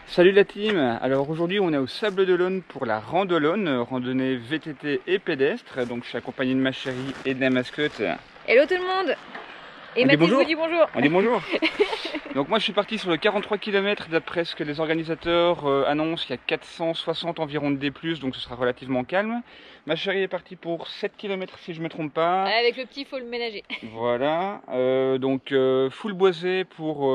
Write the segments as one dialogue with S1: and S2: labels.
S1: Salut la team. Alors aujourd'hui on est au Sable d'Olonne pour la Randolone, randonnée VTT et pédestre. Donc je suis accompagné de ma chérie et de la mascotte.
S2: Hello tout le monde. Et
S1: On dit
S2: Mathilde
S1: bonjour.
S2: vous dit bonjour.
S1: On dit bonjour. Donc moi je suis parti sur le 43 km d'après ce que les organisateurs annoncent. Il y a 460 environ de D+, donc ce sera relativement calme. Ma chérie est partie pour 7 km si je me trompe pas.
S2: Avec le petit, faut le ménager.
S1: Voilà, donc full boisé pour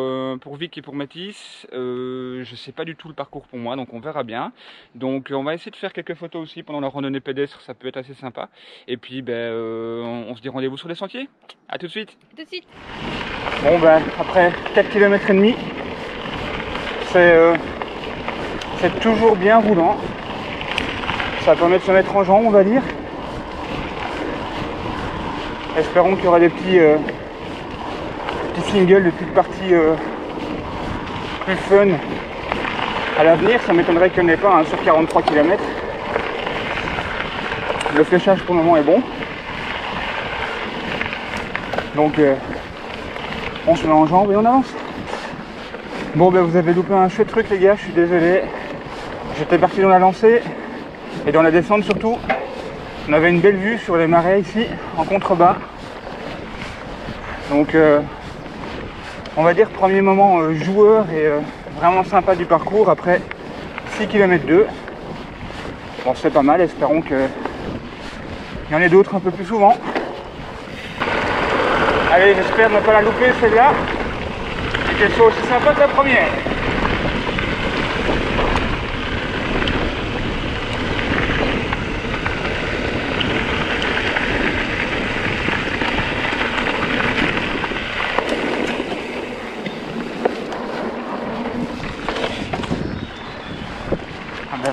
S1: Vic et pour Mathis. Je sais pas du tout le parcours pour moi, donc on verra bien. Donc on va essayer de faire quelques photos aussi pendant la randonnée pédestre, ça peut être assez sympa. Et puis on se dit rendez-vous sur les sentiers. A tout de suite.
S2: Tout de suite.
S1: Bon après 4 km et demi, c'est toujours bien roulant. Ça permet de se mettre en jambes, on va dire. Espérons qu'il y aura des petits singles, des petites parties plus fun à l'avenir. Ça m'étonnerait qu'il n'y en ait pas sur 43 km. Le fléchage pour le moment est bon. Donc on se met en jambes et on avance. Bon vous avez loupé un chouette truc les gars, je suis désolé. J'étais parti dans la lancée et dans la descente surtout. On avait une belle vue sur les marais ici, en contrebas. Donc on va dire premier moment joueur et vraiment sympa du parcours après 6 km 2. Bon c'est pas mal, espérons qu'il y en ait d'autres un peu plus souvent. Allez, j'espère ne pas la louper celle-là et qu'elle soit aussi sympa que la première.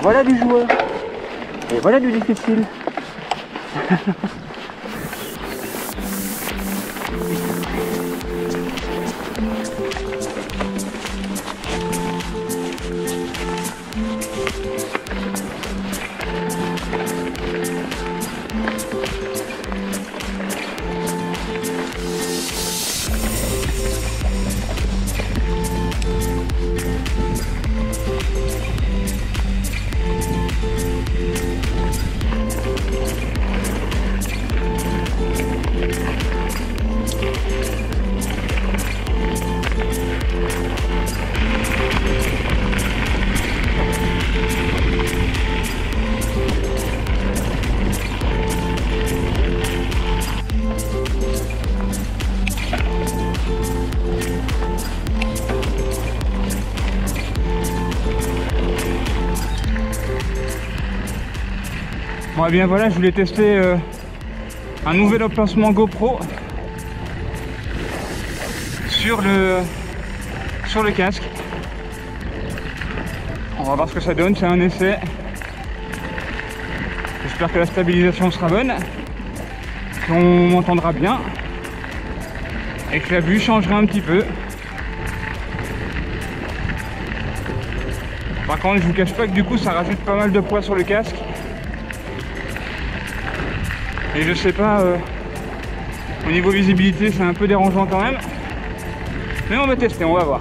S1: Voilà du joueur et voilà du difficile. Bon et bien voilà, je voulais tester un nouvel emplacement GoPro sur le casque. On va voir ce que ça donne, c'est un essai. J'espère que la stabilisation sera bonne, qu'on m'entendra bien et que la vue changera un petit peu. Par contre je vous cache pas que du coup ça rajoute pas mal de poids sur le casque. Et je sais pas, au niveau visibilité c'est un peu dérangeant quand même. Mais on va tester, on va voir.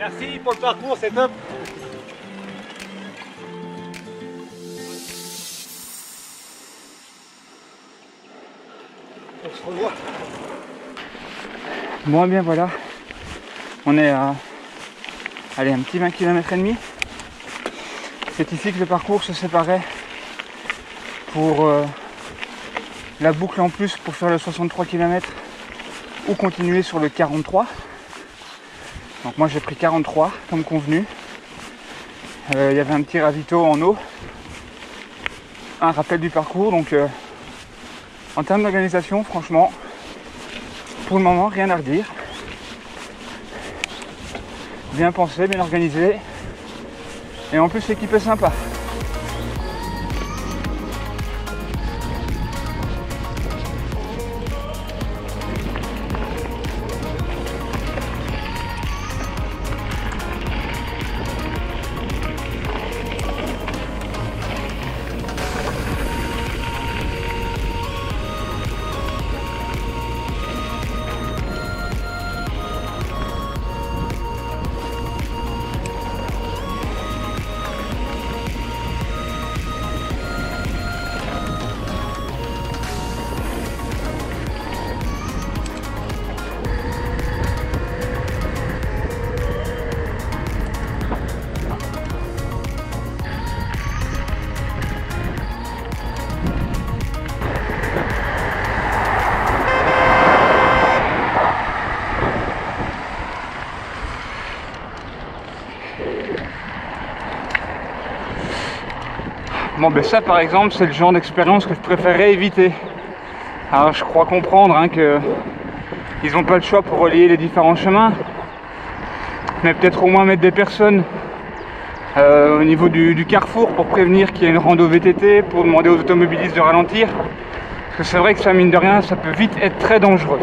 S3: Merci pour le parcours, c'est top. On se revoit.
S1: Bon, bien voilà. On est à allez, un petit 20 km et demi. C'est ici que le parcours se séparait pour la boucle en plus pour faire le 63 km ou continuer sur le 43. Donc moi j'ai pris 43 comme convenu. Il y avait un petit ravito en eau, un rappel du parcours, donc en termes d'organisation, franchement, pour le moment rien à redire. Bien pensé, bien organisé, et en plus l'équipe est sympa. Bon ben ça par exemple c'est le genre d'expérience que je préférerais éviter. Alors je crois comprendre hein, que ils n'ont pas le choix pour relier les différents chemins, mais peut-être au moins mettre des personnes au niveau du carrefour pour prévenir qu'il y a une rando VTT, pour demander aux automobilistes de ralentir, parce que c'est vrai que ça mine de rien ça peut vite être très dangereux.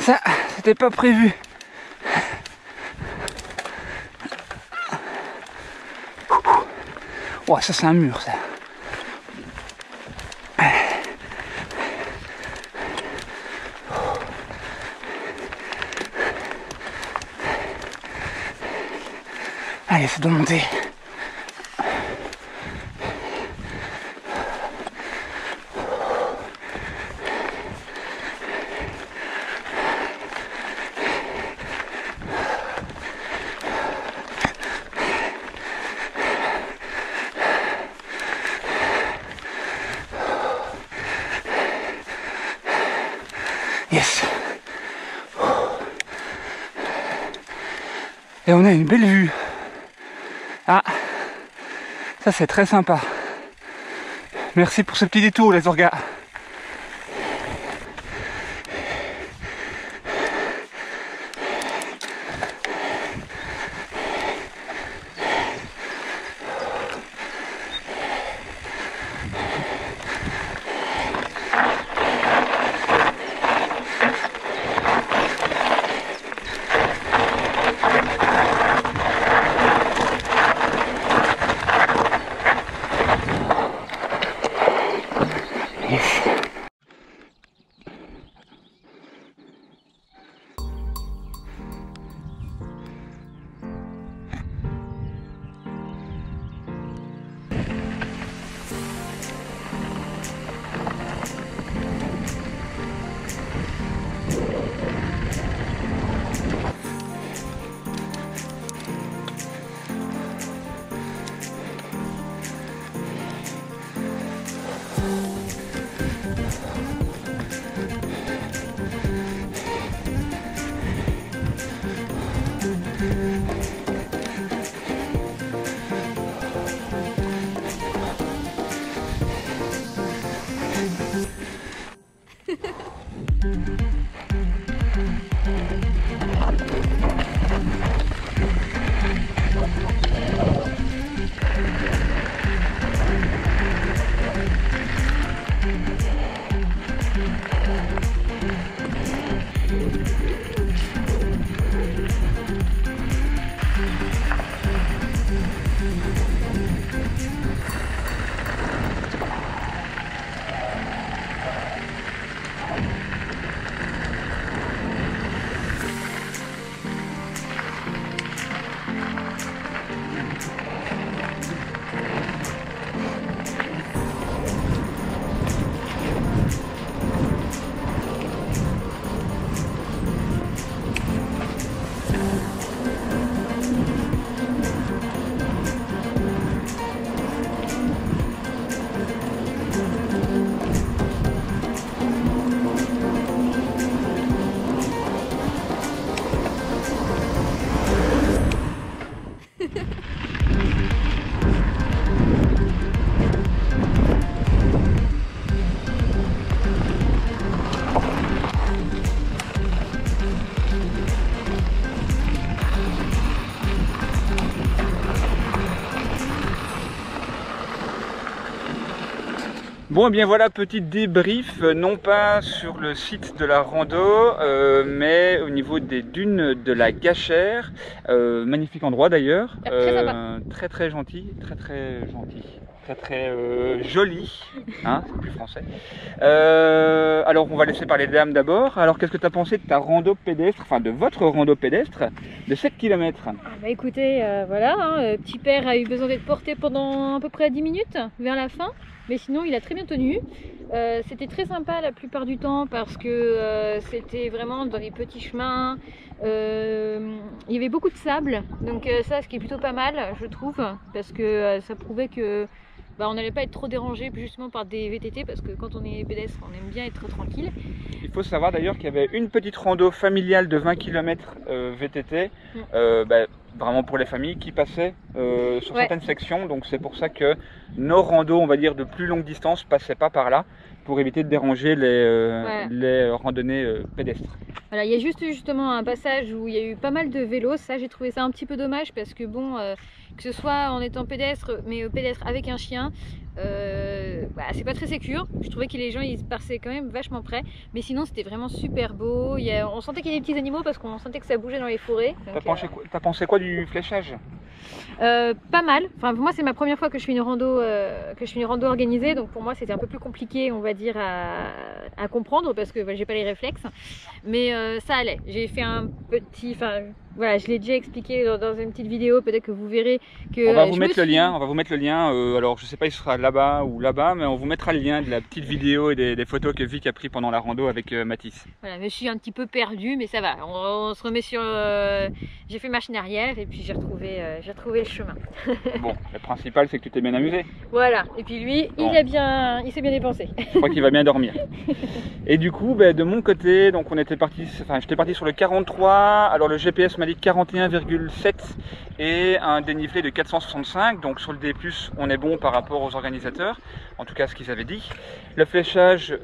S1: Ça, c'était pas prévu. Oh, ça c'est un mur ça. Allez, ça doit monter. Yes. Et on a une belle vue. Ah, ça c'est très sympa. Merci pour ce petit détour les orgas. Yes. Bon, et bien voilà, petit débrief, non pas sur le site de la rando, mais au niveau des dunes de la Gachère. Magnifique endroit d'ailleurs, très gentil, très joli, hein, c'est plus français. Alors on va laisser parler les dames d'abord. Alors qu'est-ce que tu as pensé de ta rando pédestre, enfin de votre rando pédestre de 7 km?
S2: Bah écoutez, voilà, hein, petit père a eu besoin d'être porté pendant à peu près 10 minutes vers la fin. Mais sinon, il a très bien tenu. C'était très sympa la plupart du temps parce que c'était vraiment dans les petits chemins. Il y avait beaucoup de sable, donc ça, ce qui est plutôt pas mal, je trouve, parce que ça prouvait que on n'allait pas être trop dérangé justement par des VTT, parce que quand on est pédestre, on aime bien être tranquille.
S1: Il faut savoir d'ailleurs qu'il y avait une petite rando familiale de 20 km VTT, vraiment pour les familles qui passaient sur certaines sections, donc c'est pour ça que nos randos, on va dire de plus longue distance, passaient pas par là, pour éviter de déranger les randonnées pédestres.
S2: Voilà, il y a justement un passage où il y a eu pas mal de vélos. Ça, j'ai trouvé ça un petit peu dommage parce que bon, que ce soit en étant pédestre, mais pédestre avec un chien, c'est pas très sécure. Je trouvais que les gens ils passaient quand même vachement près, mais sinon c'était vraiment super beau. On sentait qu'il y avait des petits animaux parce qu'on sentait que ça bougeait dans les forêts.
S1: T'as pensé quoi du fléchage?
S2: Pas mal. Enfin, pour moi, c'est ma première fois que je fais une rando, organisée, donc pour moi, c'était un peu plus compliqué, on va dire, à comprendre parce que j'ai pas les réflexes. Mais ça allait. J'ai fait un petit, voilà, je l'ai déjà expliqué dans une petite vidéo. Peut-être que vous verrez que.
S1: On va vous mettre le lien. Alors, je sais pas, il sera là-bas ou là-bas, mais on vous mettra le lien de la petite vidéo et des photos que Vic a pris pendant la rando avec Mathis.
S2: Voilà, je me suis un petit peu perdue, mais ça va. On se remet sur. J'ai fait machine arrière et puis j'ai retrouvé le chemin.
S1: Bon, le principal c'est que tu t'es bien amusé.
S2: Voilà, et puis lui, bon. il s'est bien dépensé.
S1: Je crois qu'il va bien dormir. Et du coup, de mon côté, donc j'étais parti sur le 43, alors le GPS m'a dit 41,7 et un dénivelé de 465, donc sur le D+, on est bon par rapport aux organisateurs, en tout cas ce qu'ils avaient dit. Le fléchage,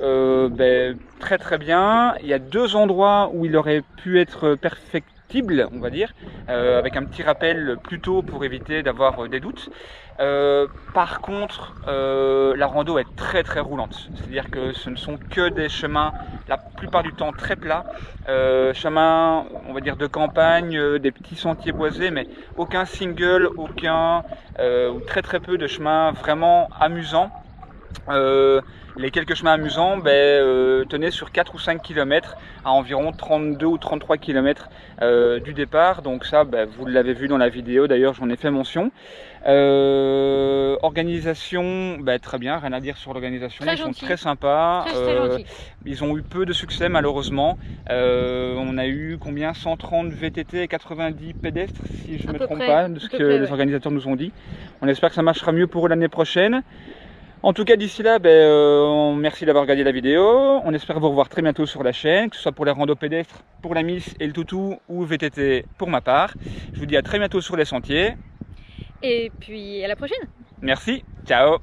S1: très bien. Il y a 2 endroits où il aurait pu être perfectible, on va dire, avec un petit rappel plus tôt pour éviter d'avoir des doutes. Par contre, la rando est très roulante, c'est-à-dire que ce ne sont que des chemins la plupart du temps très plats, chemins on va dire de campagne, des petits sentiers boisés, mais aucun single, ou très peu de chemins vraiment amusants. Les quelques chemins amusants tenaient sur 4 ou 5 km à environ 32 ou 33 km du départ, donc ça vous l'avez vu dans la vidéo, d'ailleurs j'en ai fait mention. Organisation, très bien, rien à dire sur l'organisation, ils sont très sympas, ils ont eu peu de succès malheureusement. On a eu combien, 130 VTT et 90 pédestres si je ne me trompe pas, de ce que les organisateurs nous ont dit. On espère que ça marchera mieux pour eux l'année prochaine. En tout cas, d'ici là, merci d'avoir regardé la vidéo. On espère vous revoir très bientôt sur la chaîne, que ce soit pour les randos pédestres, pour la Miss et le Toutou, ou VTT pour ma part. Je vous dis à très bientôt sur les sentiers.
S2: Et puis à la prochaine.
S1: Merci, ciao.